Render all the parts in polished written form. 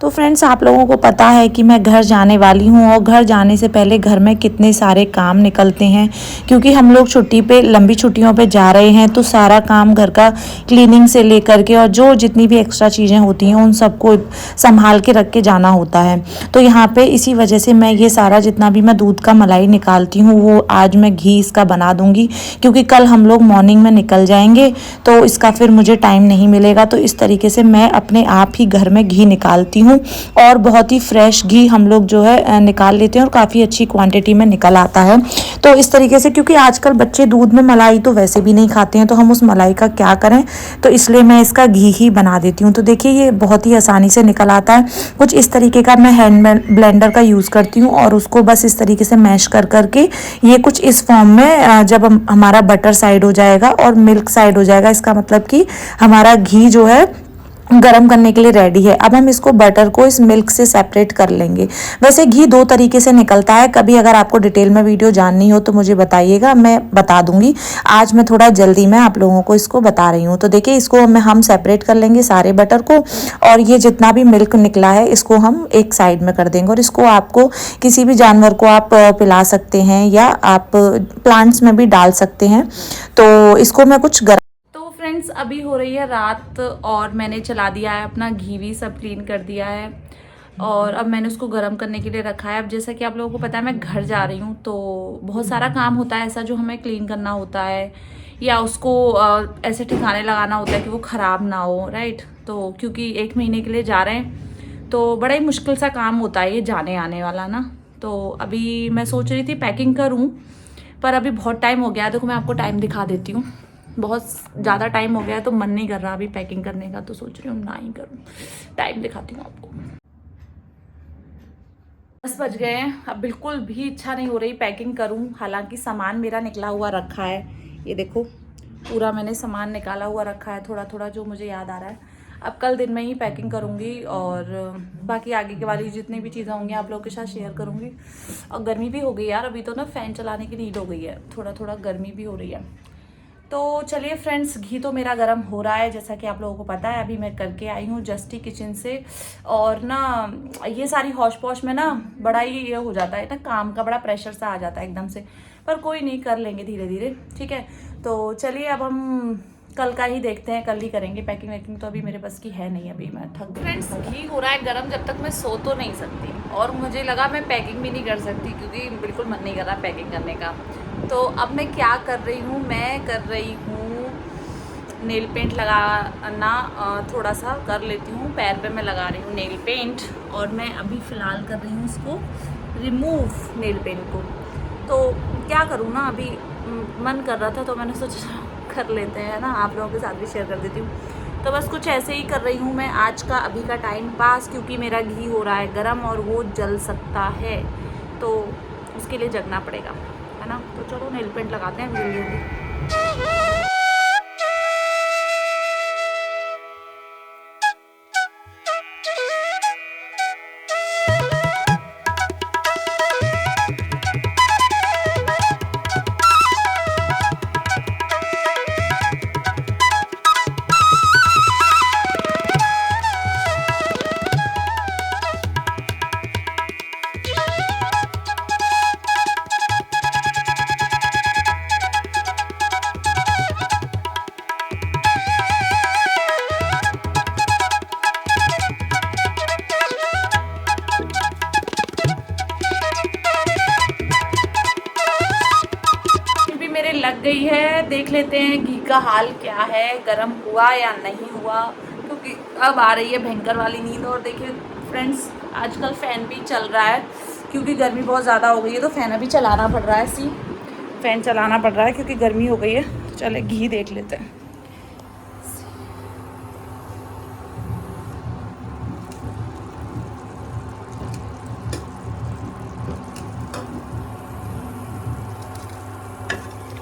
तो फ्रेंड्स, आप लोगों को पता है कि मैं घर जाने वाली हूँ और घर जाने से पहले घर में कितने सारे काम निकलते हैं, क्योंकि हम लोग छुट्टी पे, लंबी छुट्टियों पे जा रहे हैं। तो सारा काम घर का क्लीनिंग से लेकर के और जो जितनी भी एक्स्ट्रा चीज़ें होती हैं उन सबको संभाल के रख के जाना होता है। तो यहाँ पे इसी वजह से मैं ये सारा जितना भी मैं दूध का मलाई निकालती हूँ वो आज मैं घी इसका बना दूँगी, क्योंकि कल हम लोग मॉर्निंग में निकल जाएंगे तो इसका फिर मुझे टाइम नहीं मिलेगा। तो इस तरीके से मैं अपने आप ही घर में घी निकालती हूँ और बहुत ही फ्रेश घी हम लोग जो है निकाल लेते हैं और काफ़ी अच्छी क्वांटिटी में निकल आता है। तो इस तरीके से, क्योंकि आजकल बच्चे दूध में मलाई तो वैसे भी नहीं खाते हैं, तो हम उस मलाई का क्या करें, तो इसलिए मैं इसका घी ही बना देती हूँ। तो देखिए ये बहुत ही आसानी से निकल आता है। कुछ इस तरीके का मैं हैंड ब्लेंडर का यूज़ करती हूँ और उसको बस इस तरीके से मैश कर करके ये कुछ इस फॉर्म में, जब हमारा बटर साइड हो जाएगा और मिल्क साइड हो जाएगा, इसका मतलब कि हमारा घी जो है गरम करने के लिए रेडी है। अब हम इसको बटर को इस मिल्क से सेपरेट कर लेंगे। वैसे घी दो तरीके से निकलता है, कभी अगर आपको डिटेल में वीडियो जाननी हो तो मुझे बताइएगा, मैं बता दूंगी। आज मैं थोड़ा जल्दी में आप लोगों को इसको बता रही हूँ। तो देखिए इसको हम सेपरेट कर लेंगे सारे बटर को, और ये जितना भी मिल्क निकला है इसको हम एक साइड में कर देंगे। और इसको आपको किसी भी जानवर को आप पिला सकते हैं या आप प्लांट्स में भी डाल सकते हैं। तो इसको मैं कुछ फ्रेंड्स, अभी हो रही है रात और मैंने चला दिया है अपना घी भी सब क्लीन कर दिया है और अब मैंने उसको गर्म करने के लिए रखा है। अब जैसा कि आप लोगों को पता है मैं घर जा रही हूँ तो बहुत सारा काम होता है ऐसा जो हमें क्लीन करना होता है या उसको ऐसे ठिकाने लगाना होता है कि वो ख़राब ना हो, राइट। तो क्योंकि 1 महीने के लिए जा रहे हैं तो बड़ा ही मुश्किल सा काम होता है ये जाने आने वाला ना। तो अभी मैं सोच रही थी पैकिंग करूँ, पर अभी बहुत टाइम हो गया है। देखो मैं आपको टाइम दिखा देती हूँ, बहुत ज़्यादा टाइम हो गया है तो मन नहीं कर रहा अभी पैकिंग करने का, तो सोच रही हूँ ना ही करूँ। टाइम दिखाती हूँ आपको। 10 बज गए हैं, अब बिल्कुल भी इच्छा नहीं हो रही पैकिंग करूँ। हालांकि सामान मेरा निकला हुआ रखा है, ये देखो पूरा मैंने सामान निकाला हुआ रखा है, थोड़ा थोड़ा जो मुझे याद आ रहा है। अब कल दिन में ही पैकिंग करूँगी और बाकी आगे के वाली जितनी भी चीज़ें होंगी आप लोगों के साथ शेयर करूँगी। और गर्मी भी हो गई यार, अभी तो ना फ़ैन चलाने की नीड हो गई है, थोड़ा थोड़ा गर्मी भी हो रही है। तो चलिए फ्रेंड्स, घी तो मेरा गर्म हो रहा है जैसा कि आप लोगों को पता है। अभी मैं करके आई हूँ जस्टी किचन से, और ना ये सारी हौश पौश में ना बड़ा ही ये हो जाता है ना, काम का बड़ा प्रेशर सा आ जाता है एकदम से, पर कोई नहीं, कर लेंगे धीरे धीरे, ठीक है। तो चलिए अब हम कल का ही देखते हैं, कल ही करेंगे पैकिंग वैकिंग, तो अभी मेरे बस की है नहीं, अभी मैं थक गई। फ्रेंड्स, घी हो रहा है गर्म, जब तक मैं सो तो नहीं सकती और मुझे लगा मैं पैकिंग भी नहीं कर सकती क्योंकि बिल्कुल मन नहीं कर रहा पैकिंग करने का। तो अब मैं क्या कर रही हूँ, मैं कर रही हूँ नेल पेंट लगाना, थोड़ा सा कर लेती हूँ, पैर पे मैं लगा रही हूँ नेल पेंट। और मैं अभी फ़िलहाल कर रही हूँ इसको रिमूव, नेल पेंट को। तो क्या करूँ ना, अभी मन कर रहा था तो मैंने सोचा कर लेते हैं ना, आप लोगों के साथ भी शेयर कर देती हूँ। तो बस कुछ ऐसे ही कर रही हूँ मैं आज का अभी का टाइम पास, क्योंकि मेरा घी हो रहा है गर्म और वो जल सकता है, तो उसके लिए जगना पड़ेगा, है ना। तो चलो नेल पेंट लगाते हैं जल्दी जल्दी। लग गई है, देख लेते हैं घी का हाल क्या है, गर्म हुआ या नहीं हुआ, क्योंकि अब आ रही है भयंकर वाली नींद। और देखिए फ्रेंड्स, आजकल फ़ैन भी चल रहा है क्योंकि गर्मी बहुत ज़्यादा हो गई है, तो फ़ैन अभी चलाना पड़ रहा है, फ़ैन चलाना पड़ रहा है क्योंकि गर्मी हो गई है। तो चले घी देख लेते हैं।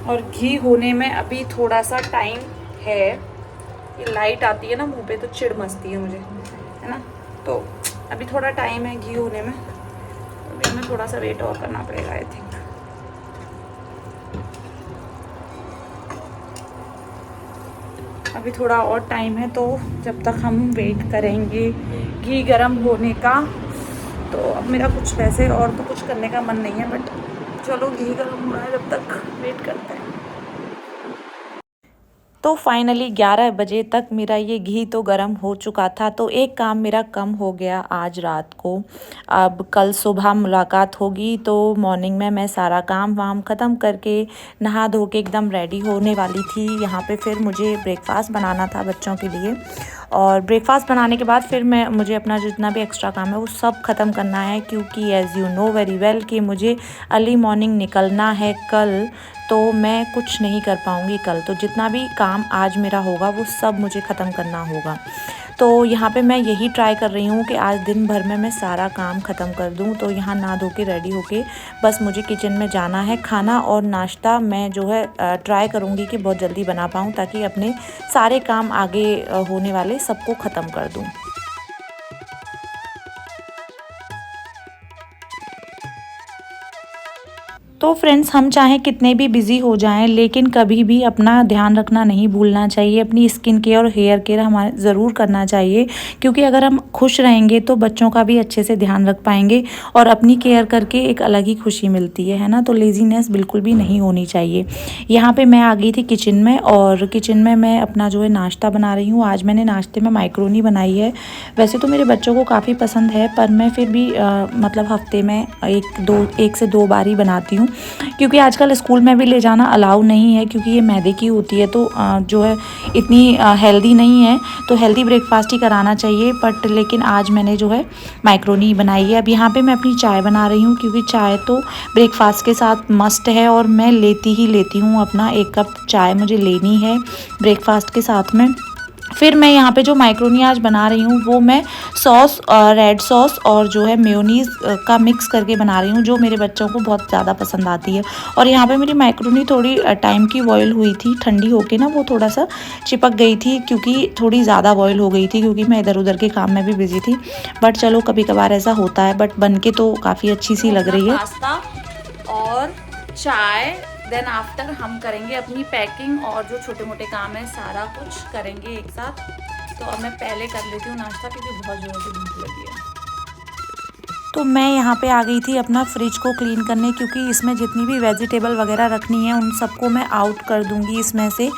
और घी होने में अभी थोड़ा सा टाइम है। ये लाइट आती है ना मुंह पे तो चिढ़ मचती है मुझे, है ना। तो अभी थोड़ा टाइम है घी होने में, तो अभी हमें थोड़ा सा वेट और करना पड़ेगा आई थिंक। अभी थोड़ा और टाइम है, तो जब तक हम वेट करेंगे घी गर्म होने का। तो अब मेरा कुछ वैसे और तो कुछ करने का मन नहीं है, बट चलो घी गर्म हो रहा है, जब तक वेट करते हैं। तो फाइनली 11 बजे तक मेरा ये घी तो गर्म हो चुका था, तो एक काम मेरा कम हो गया आज रात को। अब कल सुबह मुलाकात होगी, तो मॉर्निंग में मैं सारा काम वाम ख़त्म करके नहा धो के एकदम रेडी होने वाली थी। यहाँ पे फिर मुझे ब्रेकफास्ट बनाना था बच्चों के लिए, और ब्रेकफास्ट बनाने के बाद फिर मुझे अपना जितना भी एक्स्ट्रा काम है वो सब ख़त्म करना है, क्योंकि as you know very well कि मुझे अर्ली मॉर्निंग निकलना है कल, तो मैं कुछ नहीं कर पाऊँगी कल। तो जितना भी काम आज मेरा होगा वो सब मुझे ख़त्म करना होगा। तो यहाँ पे मैं यही ट्राई कर रही हूँ कि आज दिन भर में मैं सारा काम ख़त्म कर दूँ। तो यहाँ नहा धो के रेडी होके बस मुझे किचन में जाना है। खाना और नाश्ता मैं जो है ट्राई करूँगी कि बहुत जल्दी बना पाऊँ, ताकि अपने सारे काम आगे होने वाले सबको ख़त्म कर दूँ। तो फ्रेंड्स, हम चाहे कितने भी बिज़ी हो जाएं, लेकिन कभी भी अपना ध्यान रखना नहीं भूलना चाहिए। अपनी स्किन केयर और हेयर केयर हमारे ज़रूर करना चाहिए, क्योंकि अगर हम खुश रहेंगे तो बच्चों का भी अच्छे से ध्यान रख पाएंगे, और अपनी केयर करके एक अलग ही खुशी मिलती है ना। तो लेज़ीनेस बिल्कुल भी नहीं होनी चाहिए। यहाँ पर मैं आ गई थी किचन में, और किचन में मैं अपना जो है नाश्ता बना रही हूँ। आज मैंने नाश्ते में माइक्रोनी बनाई है। वैसे तो मेरे बच्चों को काफ़ी पसंद है, पर मैं फिर भी मतलब हफ्ते में एक से दो बार ही बनाती हूँ, क्योंकि आजकल स्कूल में भी ले जाना अलाउ नहीं है, क्योंकि ये मैदे की होती है, तो जो है इतनी हेल्दी नहीं है। तो हेल्दी ब्रेकफास्ट ही कराना चाहिए। बट लेकिन आज मैंने जो है माइक्रोनी बनाई है। अब यहाँ पे मैं अपनी चाय बना रही हूँ, क्योंकि चाय तो ब्रेकफास्ट के साथ मस्ट है, और मैं लेती ही लेती हूँ। अपना 1 कप चाय मुझे लेनी है ब्रेकफास्ट के साथ में। फिर मैं यहाँ पे जो माइक्रोनी आज बना रही हूँ वो मैं सॉस, रेड सॉस और जो है मेयोनीज़ का मिक्स करके बना रही हूँ, जो मेरे बच्चों को बहुत ज़्यादा पसंद आती है। और यहाँ पे मेरी माइक्रोनी थोड़ी टाइम की बॉयल हुई थी, ठंडी होके ना वो थोड़ा सा चिपक गई थी, क्योंकि थोड़ी ज़्यादा बॉयल हो गई थी, क्योंकि मैं इधर उधर के काम में भी बिजी थी। बट चलो, कभी कभार ऐसा होता है। बट बन के तो काफ़ी अच्छी सी लग रही है। पास्ता और चाय, देन आफ्टर हम करेंगे अपनी पैकिंग, और जो छोटे मोटे काम है सारा कुछ करेंगे एक साथ। तो अब मैं पहले कर लेती हूँ नाश्ता, क्योंकि बहुत ज़ोर से भूख लगी है। तो मैं यहाँ पे आ गई थी अपना फ्रिज को क्लीन करने, क्योंकि इसमें जितनी भी वेजिटेबल वगैरह रखनी है उन सबको मैं आउट कर दूँगी इसमें से,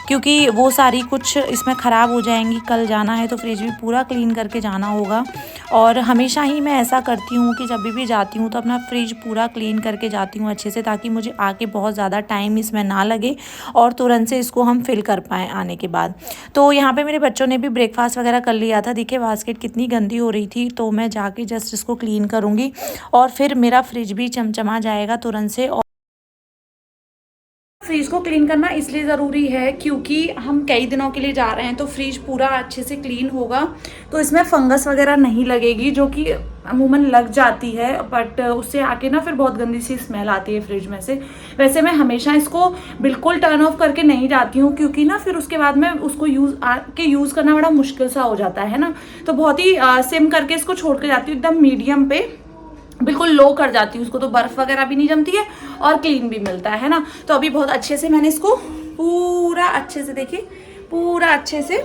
क्योंकि वो सारी कुछ इसमें ख़राब हो जाएंगी। कल जाना है तो फ्रिज भी पूरा क्लीन करके जाना होगा। और हमेशा ही मैं ऐसा करती हूँ कि जब भी जाती हूँ तो अपना फ्रिज पूरा क्लीन करके जाती हूँ अच्छे से, ताकि मुझे आके बहुत ज़्यादा टाइम इसमें ना लगे, और तुरंत से इसको हम फिल कर पाएँ आने के बाद। तो यहाँ पे मेरे बच्चों ने भी ब्रेकफास्ट वगैरह कर लिया था। देखिए बास्केट कितनी गंदी हो रही थी, तो मैं जाके जस्ट इसको क्लीन करूँगी, और फिर मेरा फ्रिज भी चमचमा जाएगा तुरंत से। फ्रिज को क्लीन करना इसलिए ज़रूरी है, क्योंकि हम कई दिनों के लिए जा रहे हैं, तो फ्रिज पूरा अच्छे से क्लीन होगा, तो इसमें फंगस वगैरह नहीं लगेगी, जो कि अमूमन लग जाती है। बट उससे आके ना फिर बहुत गंदी सी स्मेल आती है फ्रिज में से। वैसे मैं हमेशा इसको बिल्कुल टर्न ऑफ करके नहीं जाती हूँ, क्योंकि ना फिर उसके बाद में उसको यूज़ करना बड़ा मुश्किल सा हो जाता है ना। तो बहुत ही सिम करके इसको छोड़ के जाती हूँ, एकदम मीडियम पे बिल्कुल लो कर जाती हूँ उसको, तो बर्फ़ वगैरह भी नहीं जमती है और क्लीन भी मिलता है ना। तो अभी बहुत अच्छे से मैंने इसको पूरा अच्छे से, देखिए पूरा अच्छे से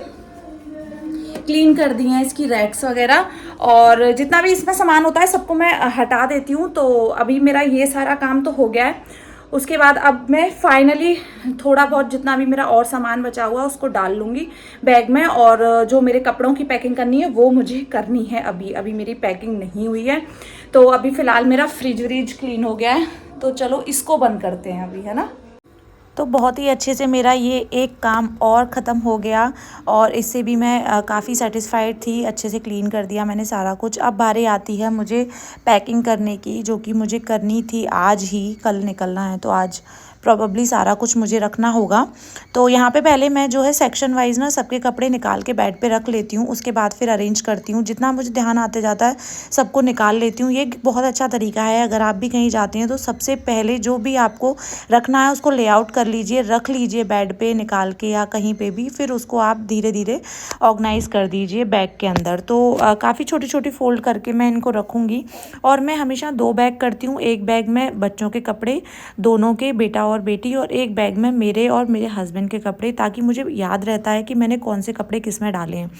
क्लीन कर दिए हैं इसकी रैक्स वगैरह, और जितना भी इसमें सामान होता है सबको मैं हटा देती हूँ। तो अभी मेरा ये सारा काम तो हो गया है। उसके बाद अब मैं फाइनली थोड़ा बहुत जितना भी मेरा और सामान बचा हुआ है उसको डाल लूँगी बैग में, और जो मेरे कपड़ों की पैकिंग करनी है वो मुझे करनी है। अभी मेरी पैकिंग नहीं हुई है। तो अभी फ़िलहाल मेरा फ्रिज व्रिज क्लीन हो गया है, तो चलो इसको बंद करते हैं अभी, है ना। तो बहुत ही अच्छे से मेरा ये एक काम और ख़त्म हो गया, और इससे भी मैं काफ़ी सेटिस्फाइड थी। अच्छे से क्लीन कर दिया मैंने सारा कुछ। अब बारी आती है मुझे पैकिंग करने की, जो कि मुझे करनी थी आज ही, कल निकलना है, तो आज प्रॉबली सारा कुछ मुझे रखना होगा। तो यहाँ पे पहले मैं जो है सेक्शन वाइज ना सबके कपड़े निकाल के बेड पे रख लेती हूँ, उसके बाद फिर अरेंज करती हूँ। जितना मुझे ध्यान आते जाता है सबको निकाल लेती हूँ। ये बहुत अच्छा तरीका है। अगर आप भी कहीं जाते हैं तो सबसे पहले जो भी आपको रखना है उसको लेआउट कर लीजिए, रख लीजिए बेड पे निकाल के या कहीं पे भी, फिर उसको आप धीरे धीरे ऑर्गेनाइज़ कर दीजिए बैग के अंदर। तो काफ़ी छोटी छोटी फोल्ड करके मैं इनको रखूँगी, और मैं हमेशा 2 बैग करती हूँ। एक बैग में बच्चों के कपड़े दोनों के, बेटा और बेटी, और एक बैग में मेरे और मेरे हस्बैंड के कपड़े, ताकि मुझे याद रहता है कि मैंने कौन से कपड़े किस में डाले हैं।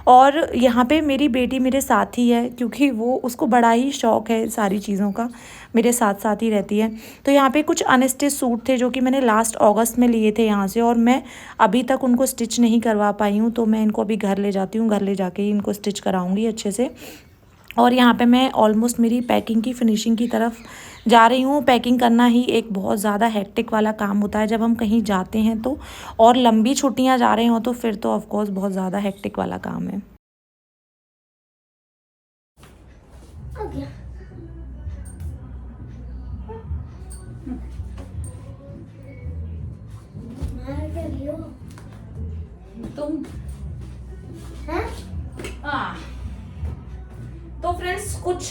और यहाँ पे मेरी बेटी मेरे साथ ही है, क्योंकि वो उसको बड़ा ही शौक़ है सारी चीज़ों का, मेरे साथ साथ ही रहती है। तो यहाँ पे कुछ अनस्टिच सूट थे जो कि मैंने लास्ट अगस्त में लिए थे यहाँ से, और मैं अभी तक उनको स्टिच नहीं करवा पाई हूँ। तो मैं इनको अभी घर ले जाती हूँ, घर ले जाके ही इनको स्टिच कराऊँगी अच्छे से। और यहाँ पे मैं ऑलमोस्ट मेरी पैकिंग की फिनिशिंग की तरफ जा रही हूँ। पैकिंग करना ही एक बहुत ज़्यादा हेक्टिक वाला काम होता है जब हम कहीं जाते हैं तो, और लंबी छुट्टियाँ जा रहे हो तो फिर तो ऑफ कोर्स बहुत ज़्यादा हेक्टिक वाला काम है। तुम तो फ्रेंड्स कुछ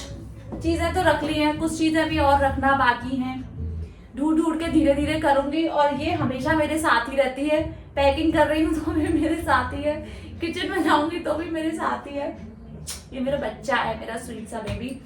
चीज़ें तो रख ली हैं, कुछ चीज़ें भी और रखना बाकी हैं। ढूंढ ढूंढ के धीरे धीरे करूंगी, और ये हमेशा मेरे साथ ही रहती है। पैकिंग कर रही हूँ तो भी मेरे साथ ही है, किचन में जाऊंगी तो भी मेरे साथ ही है। ये मेरा बच्चा है, मेरा स्वीट सा बेबी।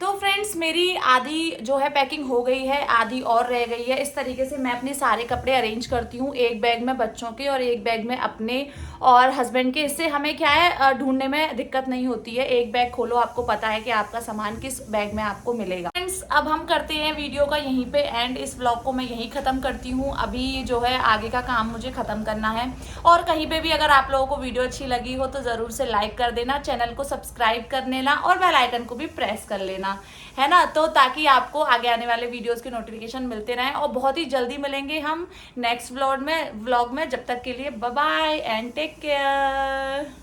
तो फ्रेंड्स मेरी आधी जो है पैकिंग हो गई है, आधी और रह गई है। इस तरीके से मैं अपने सारे कपड़े अरेंज करती हूँ, एक बैग में बच्चों के और एक बैग में अपने और हस्बैंड के। इससे हमें क्या है, ढूंढने में दिक्कत नहीं होती है। एक बैग खोलो, आपको पता है कि आपका सामान किस बैग में आपको मिलेगा। फ्रेंड्स अब हम करते हैं वीडियो का यहीं पे एंड। इस व्लॉग को मैं यहीं ख़त्म करती हूँ। अभी जो है आगे का काम मुझे ख़त्म करना है। और कहीं पे भी अगर आप लोगों को वीडियो अच्छी लगी हो तो ज़रूर से लाइक कर देना, चैनल को सब्सक्राइब कर लेना और बेल आइकन को भी प्रेस कर लेना, है ना, तो ताकि आपको आगे आने वाले वीडियोस के नोटिफिकेशन मिलते रहें। और बहुत ही जल्दी मिलेंगे हम नेक्स्ट व्लॉग में। जब तक के लिए bye bye and take care.